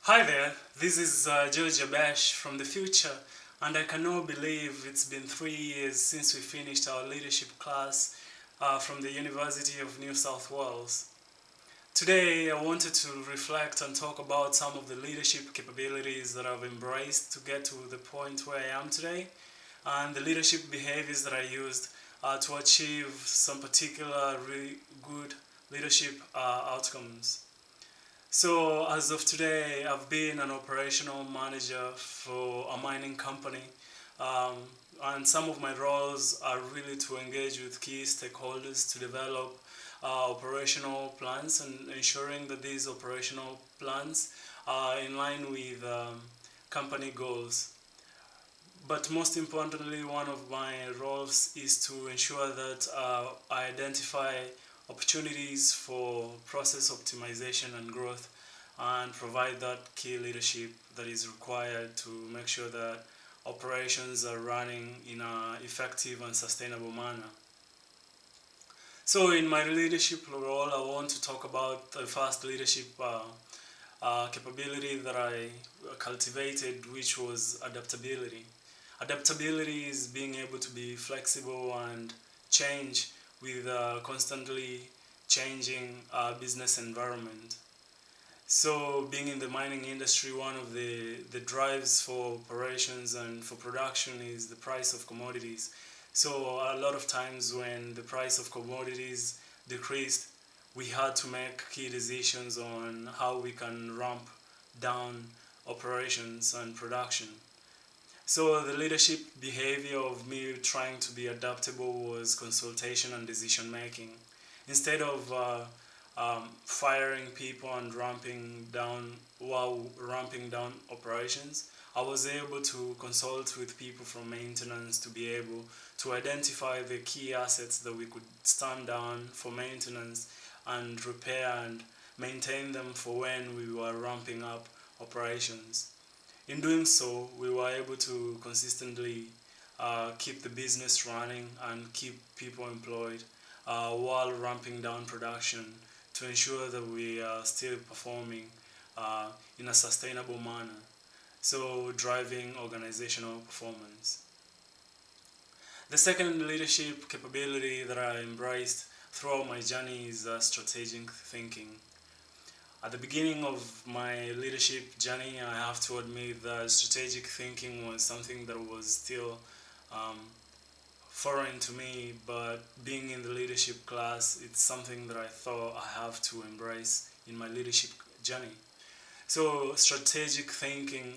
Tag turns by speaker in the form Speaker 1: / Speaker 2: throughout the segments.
Speaker 1: Hi there, this is Yabesh from the future, and I cannot believe it's been 3 years since we finished our leadership class from the University of New South Wales. Today, I wanted to reflect and talk about some of the leadership capabilities that I've embraced to get to the point where I am today, and the leadership behaviors that I used to achieve some particular really good leadership outcomes. So, as of today, I've been an operational manager for a mining company, um, and some of my roles are really to engage with key stakeholders to develop operational plans and ensuring that these operational plans are in line with company goals. But most importantly, one of my roles is to ensure that I identify opportunities for process optimization and growth and provide that key leadership that is required to make sure that operations are running in an effective and sustainable manner. So, in my leadership role, I want to talk about the first leadership capability that I cultivated, which was adaptability. Adaptability is being able to be flexible and change with constantly changing business environment. So, being in the mining industry, one of the drives for operations and for production is the price of commodities. So, a lot of times when the price of commodities decreased, we had to make key decisions on how we can ramp down operations and production. So, the leadership behavior of me trying to be adaptable was consultation and decision making. Instead of firing people and ramping down operations, I was able to consult with people from maintenance to be able to identify the key assets that we could stand down for maintenance and repair and maintain them for when we were ramping up operations. In doing so, we were able to consistently keep the business running and keep people employed while ramping down production to ensure that we are still performing in a sustainable manner. So, driving organizational performance. The second leadership capability that I embraced throughout my journey is strategic thinking. At the beginning of my leadership journey, I have to admit that strategic thinking was something that was still um, foreign to me, but being in the leadership class, it's something that I thought I have to embrace in my leadership journey. So, strategic thinking,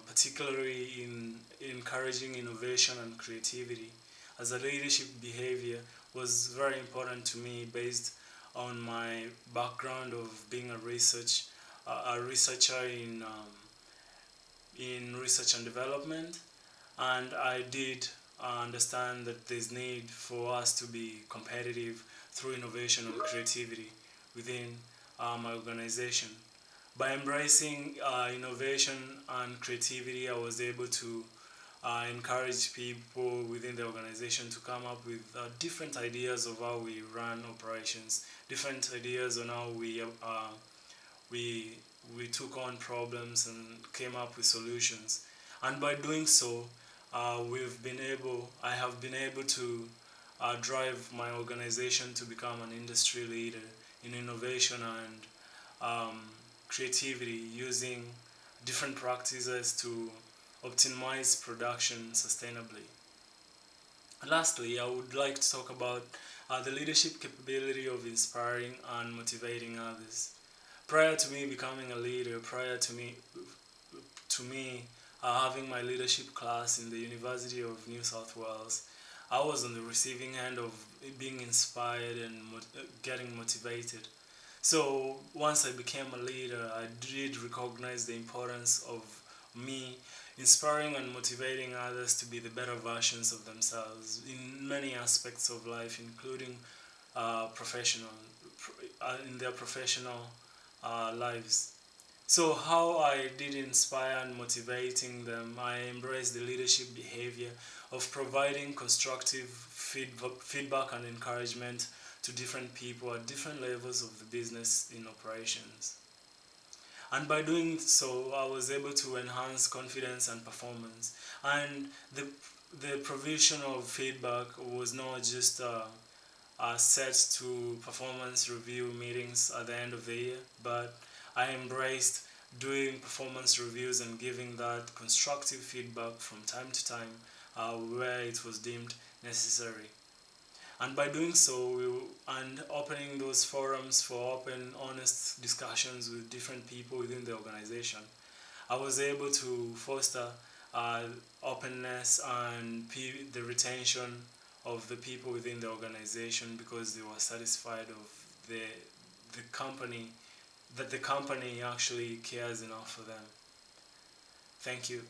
Speaker 1: particularly in encouraging innovation and creativity, as a leadership behavior, was very important to me based on my background of being a researcher in research and development, and I did understand that there's need for us to be competitive through innovation and creativity within my organization. By embracing innovation and creativity, I was able to encourage people within the organization to come up with different ideas of how we run operations, different ideas on how we we took on problems and came up with solutions. And by doing so, I have been able to drive my organization to become an industry leader in innovation and um, creativity using different practices to optimize production sustainably. Lastly, I would like to talk about the leadership capability of inspiring and motivating others. Prior to me becoming a leader, prior to me having my leadership class in the University of New South Wales, I was on the receiving end of being inspired and getting motivated. So once I became a leader, I did recognize the importance of me inspiring and motivating others to be the better versions of themselves in many aspects of life, including professional, in their professional lives. So how I did inspire and motivating them, I embraced the leadership behavior of providing constructive feedback and encouragement to different people at different levels of the business in operations. And by doing so, I was able to enhance confidence and performance. And the provision of feedback was not just set to performance review meetings at the end of the year, but I embraced doing performance reviews and giving that constructive feedback from time to time where it was deemed necessary. And by doing so, and opening those forums for open, honest discussions with different people within the organization, I was able to foster uh, openness and the retention of the people within the organization because they were satisfied of the the company that the company actually cares enough for them. Thank you.